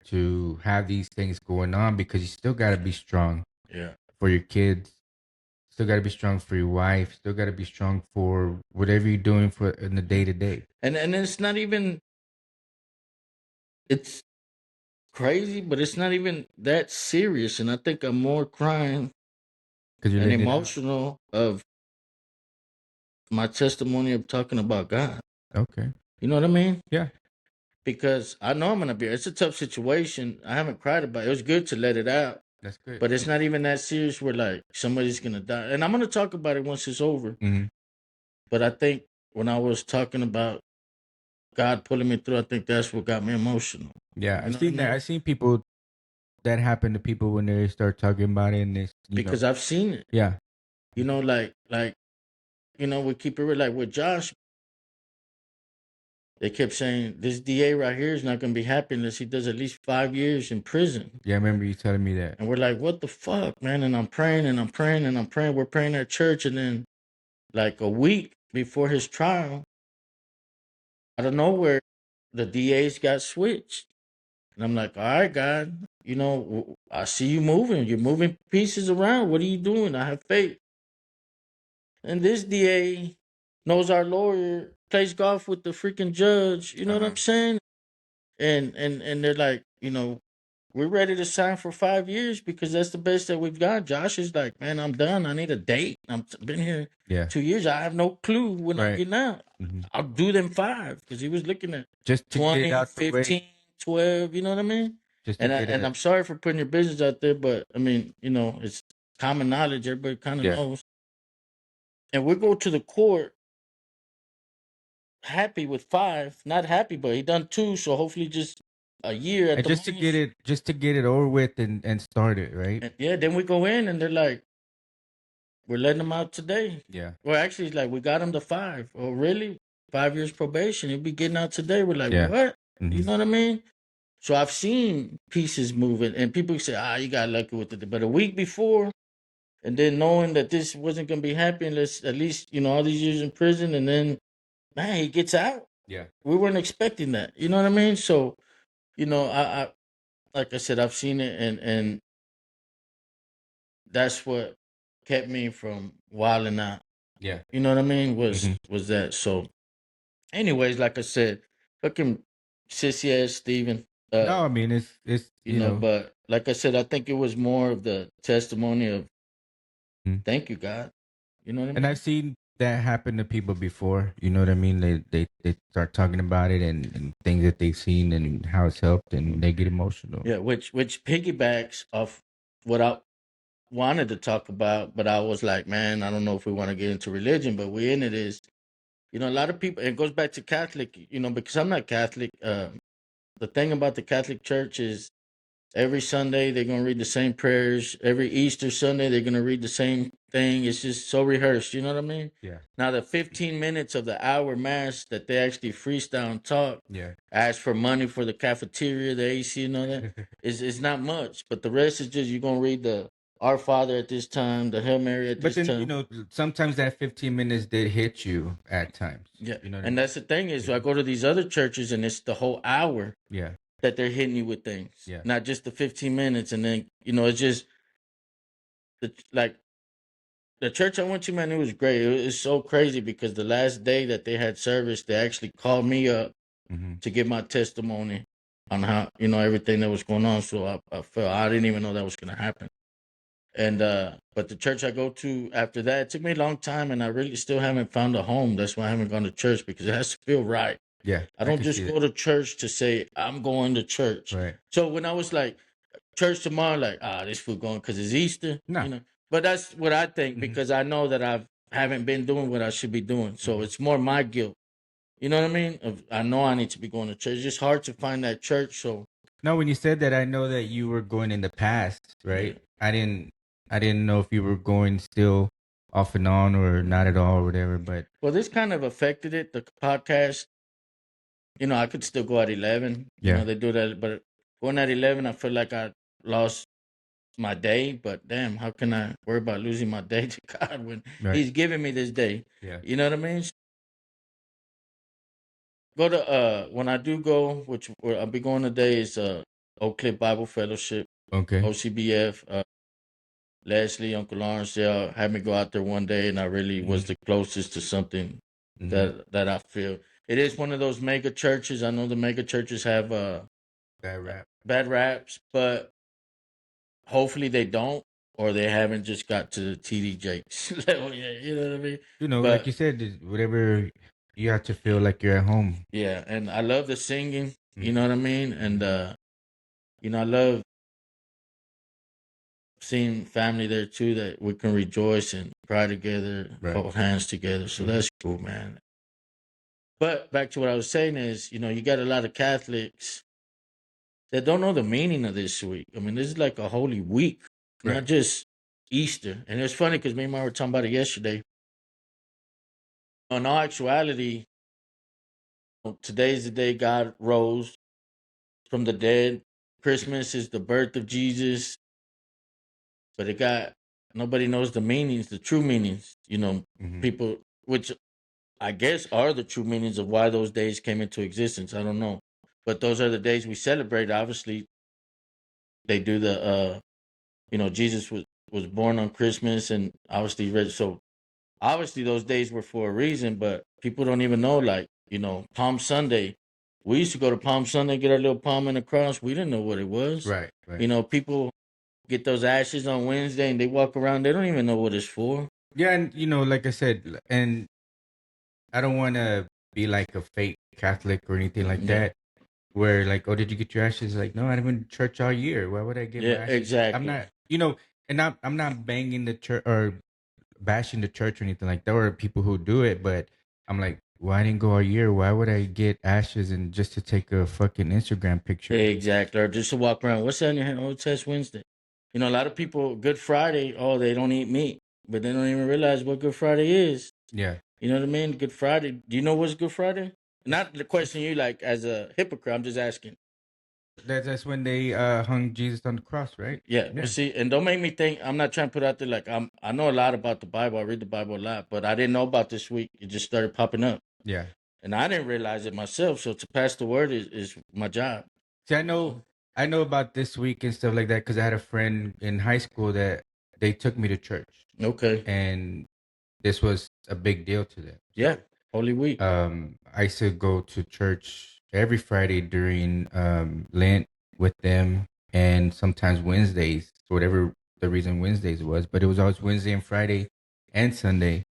to have these things going on because you still got to be strong Yeah. for your kids. Still got to be strong for your wife. Still got to be strong for whatever you're doing for in the day to day. And it's not even, it's crazy, but it's not even that serious. And I think I'm more crying Because you're and letting it out. emotional of my testimony of talking about God. Okay. You know what I mean? Yeah. Because I know I'm gonna be. It's a tough situation. I haven't cried about it. It was good to let it out, That's good. but it's not even that serious. Where like somebody's gonna die, and I'm gonna talk about it once it's over. Hmm. But I think when I was talking about God pulling me through, I think that's what got me emotional. Yeah. You I've know what I seen that. mean? I've seen people that happen to people when they start talking about it and this, you know. Because I've seen it. Yeah. You know, like we keep it real. Like with Josh, they kept saying this DA right here is not gonna be happy unless he does at least 5 years in prison. Yeah. I remember you telling me that. And we're like, what the fuck, man? And I'm praying and I'm praying and I'm praying. We're praying at church, and then like a week before his trial, out of nowhere, the DAs got switched. And I'm like, all right, God, I see you moving. You're moving pieces around. What are you doing? I have faith. And this DA knows our lawyer, plays golf with the freaking judge. You know what I'm saying? And they're like, we're ready to sign for 5 years because that's the best that we've got. Josh is like, man, I'm done. I need a date. Been here Yeah. 2 years. I have no clue when I'm Right. getting out. Hmm. I'll do them 5 because he was looking at Just to get it 20, out the way. 15, 12. You know what I mean? Just to And get it. I'm sorry for putting your business out there, but I mean, it's common knowledge. Everybody kind of Yeah. knows. And we go to the court happy with 5, not happy, but he done 2, so hopefully just a year at And the most. just to get it over with and start it, right? And yeah, then we go in and they're like, we're letting him out today. Yeah. Well, actually, it's like we got him to 5. Oh, really? 5 years probation. He'll be getting out today. We're like, Yeah. what? Hmm. You know what I mean? So I've seen pieces moving, and people say, you got lucky with it. But a week before, and then knowing that this wasn't going to be happening, at least, all these years in prison, and then, man, he gets out. Yeah. We weren't expecting that. You know what I mean? So, I like I said, I've seen it, and that's what kept me from wilding out. Yeah. You know what I mean? Hmm. Was that so? Anyways, like I said, fucking sissy ass Steven. No, I mean it's But like I said, I think it was more of the testimony of Mhm. thank you, God. You know what I And mean? I've seen that happen to people before. You know what I mean? They start talking about it and things that they've seen and how it's helped, and they get emotional. Yeah, which piggybacks off what I wanted to talk about, but I was like, man, I don't know if we want to get into religion, but we in it is You know, a lot of people. It goes back to Catholic. You know, because I'm not Catholic. The thing about the Catholic Church is every Sunday they're gonna read the same prayers. Every Easter Sunday they're gonna read the same thing. It's just so rehearsed. You know what I mean? Yeah. Now the 15 minutes of the hour mass that they actually freestyle and talk, Yeah. ask for money for the cafeteria, the AC, and all that is not much. But the rest is just you're gonna read the Our Father at this time, the Hail Mary at But this then, time. sometimes that 15 minutes did hit you at times. Yeah, You know what I and mean? that's the thing is I go to these other churches and it's the whole hour Yeah. that they're hitting you with things, Yeah. not just the 15 minutes. And then it's just like the church I went to, man. It was great. It was so crazy because the last day that they had service, they actually called me up Mm-hmm. to give my testimony on how everything that was going on. So I felt I didn't even know that was going to happen. And but the church I go to after that, it took me a long time, and I really still haven't found a home. That's why I haven't gone to church, because it has to feel right. Yeah. I don't can just see go to church to say I'm going to church. that. Right. So when I was like, church tomorrow, like, this fool going because it's Easter, No. But that's what I think, Mhm. because I know that I haven't been doing what I should be doing. So Mhm. it's more my guilt. You know what I mean? I know I need to be going to church. It's just hard to find that church. So No, when you said that, I know that you were going in the past, right? Yeah. I didn't know if you were going still off and on or not at all or whatever, but well, this kind of affected it. The podcast, I could still go at 11. yeah. They do that, but going at 11, I feel like I lost my day. But damn, how can I worry about losing my day to God when Right. He's giving me this day? Yeah. You know what I mean? Go to when I do go, which where I'll be going today, is Oak Cliff Bible Fellowship, Okay. OCBF. Leslie, Uncle Lawrence, they had me go out there one day, and I really was the closest to something Mhm. that I feel. It is one of those mega churches. I know the mega churches have Bad rap. bad raps, but hopefully they don't, or they haven't just got to the TD Jakes level yet. You know what I mean? Like But you said, whatever you have to feel like you're at home. yeah, and I love the singing. You Mhm. know what I mean? And I love seeing family there too, that we can rejoice and cry together, Right. hold hands together. So that's cool, man. But back to what I was saying is, you got a lot of Catholics that don't know the meaning of this week. I mean, this is like a holy week, Right. not just Easter. And it's funny because me and Mom were talking about it yesterday. In all actuality, today's the day God rose from the dead. Christmas is the birth of Jesus, but nobody knows the meanings, the true meanings. Mhm. People, which I guess are the true meanings of why those days came into existence. I don't know. But those are the days we celebrate. Obviously, they do Jesus was born on Christmas, and obviously so obviously those days were for a reason, but people don't even know, like, Palm Sunday. We used to go to Palm Sunday, get our little palm and a cross. We didn't know what it was. Right. Right. People get those ashes on Wednesday and they walk around, they don't even know what it's for. Yeah, and like I said, and I don't want to be like a fake Catholic or anything like Yeah. that. Where like, oh, did you get your ashes? Like, no, I've been to church all year. Why would I get my Yeah, ashes? I'm exactly. not, and I'm not banging the church or bashing the church or anything like that. There are people who do it, but I'm like, well, I didn't go all year. Why would I get ashes and just to take a fucking Instagram picture? Exactly. Or just to walk around. What's that in your hand? Oh, Test Wednesday. A lot of people, Good Friday, they don't eat meat, but they don't even realize what Good Friday is. Yeah. You know what I mean? Good Friday. Do you know what's Good Friday? Not the question you like as a hypocrite. I'm just asking. That's when they hung Jesus on the cross, right? Yeah. But see, and don't make me think. I'm not trying to put out there like I know a lot about the Bible. I read the Bible a lot, but I didn't know about this week. It just started popping up. Yeah. And I didn't realize it myself. So to pass the word is my job. See, I know about this week and stuff like that because I had a friend in high school that they took me to church, Okay. and this was a big deal to them. Yeah. Holy Week. I used to go to church every Friday during Lent with them, and sometimes Wednesdays for whatever the reason Wednesdays was, but it was always Wednesday and Friday and Sunday,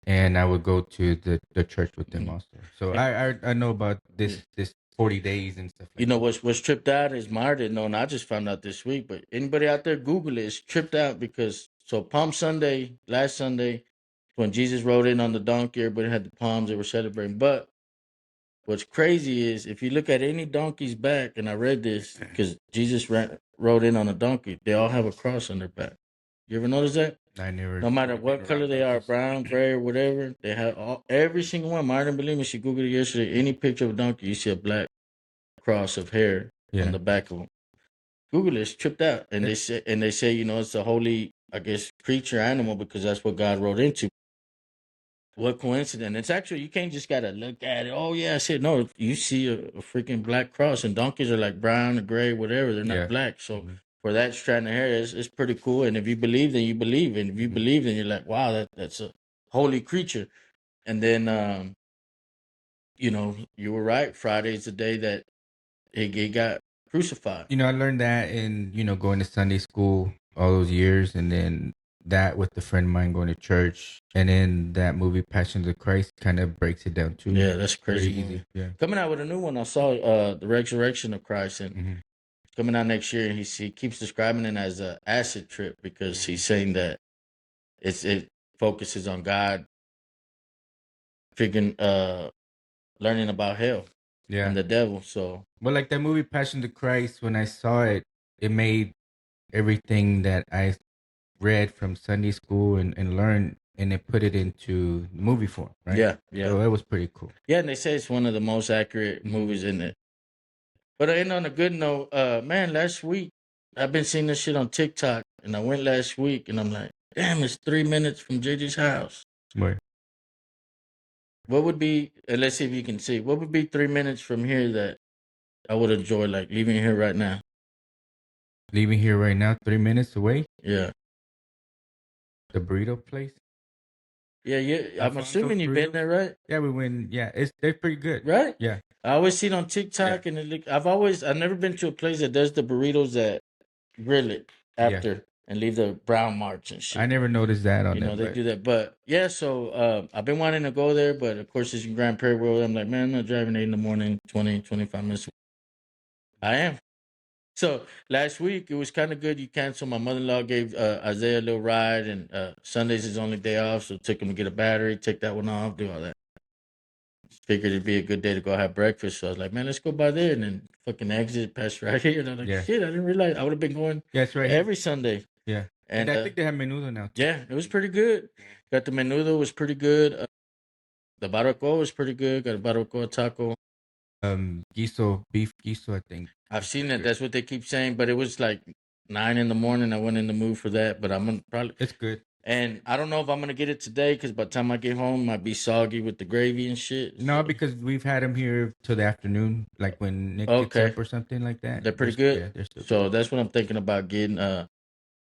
and I would go to the church with them also. So I know about this 40 days and stuff like that. What's tripped out is Mara didn't know, and I just found out this week. But anybody out there, Google it. It's tripped out because Palm Sunday, last Sunday, when Jesus rode in on the donkey, everybody had the palms, they were celebrating. But what's crazy is if you look at any donkey's back, and I read this because Jesus rode in on a donkey, they all have a cross on their back. You ever notice that? I never. No matter been what color around they are, donkeys. brown, gray, or whatever, they have every single one. Martin believe me, she googled it yesterday. Any picture of a donkey, you see a black cross of hair Yeah. on the back of them. Google it, it's tripped out, and they say you know it's a holy, I guess, creature animal because that's what God wrote into. What coincidence? It's actually you can't just gotta look at it. Oh yeah, I said no. You see a freaking black cross, and donkeys are like brown or gray, whatever. They're not Yeah. black. So Mhm. for that strand of hair, it's pretty cool. And if you believe, then you believe. And if you Mhm. believe, then you're like, wow, that's a holy creature. And then you know, you were right. Friday's the day that he got crucified. I learned that in going to Sunday school all those years, and then that with a friend of mine going to church, and then that movie Passion of the Christ kind of breaks it down too. Yeah, that's a Very crazy. easy. Movie. Yeah. Coming out with a new one. I saw the Resurrection of Christ, and Mhm. coming out next year. And he keeps describing it as a acid trip because he's saying that it focuses on God figuring learning about hell Yeah. and the devil. So Well, like that movie Passion of the Christ, when I saw it, it made everything that I read from Sunday school and learned, and it put it into movie form, right? yeah, So it was pretty cool. yeah. And they say it's one of the most accurate movies in it. But I end on a good note. Man, last week I've been seeing this shit on TikTok, and I went last week, and I'm like, damn, it's 3 minutes from JJ's house. Right. What would be? Let's see if you can see. What would be 3 minutes from here that I would enjoy, like leaving here right now? Leaving here right now, 3 minutes away, Yeah, the burrito place. yeah, yeah. I'm Alfonso's assuming you've been Burritos? there, right? Yeah, we went. Yeah, they're pretty good. Right? Yeah. I always see it on TikTok, and I've never been to a place that does the burritos that grill it Yeah. after and leave the brown marks and shit. I never noticed that on You know, them, they but do that. But yeah, so I've been wanting to go there, but of course it's in Grand Prairie Road. I'm like, man, I'm not driving 8 in the morning, 20, 25 minutes. I am. So last week it was kind of good. You canceled. My mother-in-law gave Isaiah a little ride, and Sunday's his only day off, so took him to get a battery, take that one off, do all that. Figured it'd be a good day to go have breakfast. So I was like, man, let's go by there, and then fucking exit past right here. And I'm like, Yeah. shit, I didn't realize I would have been going yeah, it's right here. every Sunday. Yeah, And I think they have menudo now too. yeah, it was pretty good. Got the menudo was pretty good. The barbacoa was pretty good. Got a barbacoa taco. Guiso, beef guiso, I think. I've seen that. That's what they keep saying. But it was like 9 in the morning. I went in the mood for that. But I'm gonna probably. It's good. And I don't know if I'm gonna get it today because by the time I get home, it might be soggy with the gravy and shit. No, so- because we've had them here till the afternoon, like when Nick Okay. gets up or something like that. They're pretty good. Yeah, they're still So that's what I'm thinking about getting.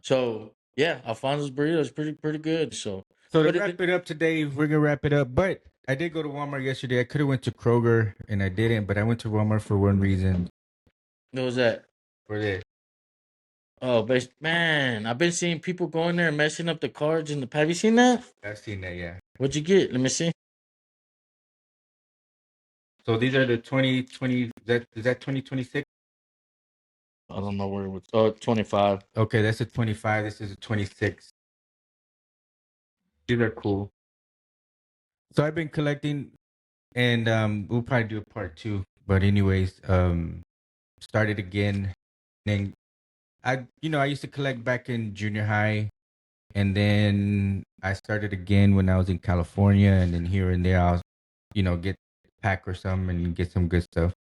So yeah, Alfonso's burrito is pretty good. So So to but wrap it up today, we're gonna wrap it up. But I did go to Walmart yesterday. I could have went to Kroger and I didn't, but I went to Walmart for one reason. what was that? For this. Oh, but man, I've been seeing people going there and messing up the cards in the. Have you seen that? I've seen that, yeah. What'd you get? Let me see. So these are the 2020. Is that 2026? I don't know where it was. Oh, 25. Okay, that's a 25. This is a 26. These are cool. So I've been collecting, and we'll probably do a part 2. But anyways, started again. Then I used to collect back in junior high, and then I started again when I was in California, and then here and there I'll, get a pack or something and get some good stuff.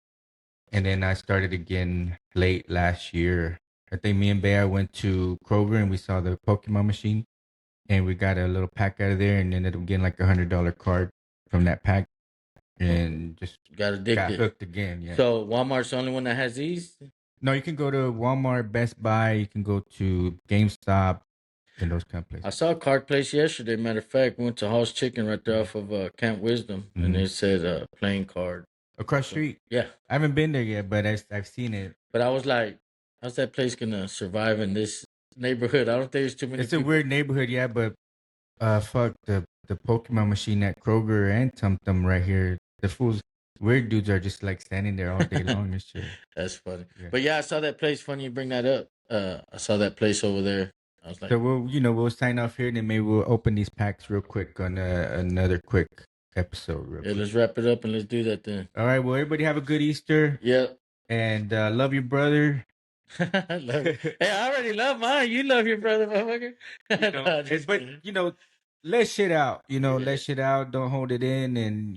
And then I started again late last year. I think me and Bear went to Kroger and we saw the Pokemon machine, and we got a little pack out of there, and ended up getting like $100 card from that pack, and just Got addicted. got hooked again. Yeah. So Walmart's the only one that has these? No, you can go to Walmart, Best Buy. You can go to GameStop, and those kind of places. I saw a card place yesterday. Matter of fact, we went to Hall's Chicken right there off of Camp Wisdom, and Mhm. it said playing card. Across the street. Yeah, I haven't been there yet, but I've seen it. but I was like, how's that place gonna survive in this neighborhood? I don't think there's too many. It's a people. weird neighborhood, yeah, but fuck the Pokemon machine at Kroger and Tum Tum right here. The fools, weird dudes are just like standing there all day long and shit. That's funny. Yeah. But yeah, I saw that place. Funny you bring that up. I saw that place over there. I was like, So we'll sign off here, and then maybe we'll open these packs real quick on another quick episode. Real yeah, quick. let's wrap it up and let's do that then. All right. Well, everybody have a good Easter, Yep. and love your brother. Love it. Hey, I already love mine. You love your brother, motherfucker. No, just But kidding. let shit out. Yeah. Let shit out. Don't hold it in, and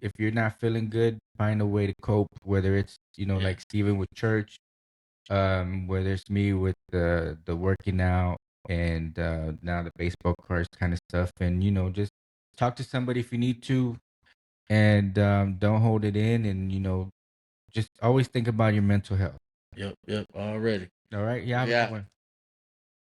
if you're not feeling good, find a way to cope. Whether it's Yeah. like Steven with church, whether it's me with the working out, and now the baseball cards kind of stuff, and just talk to somebody if you need to, and don't hold it in, and just always think about your mental health. Yep. Already. All right, yeah, have a Yeah. good one.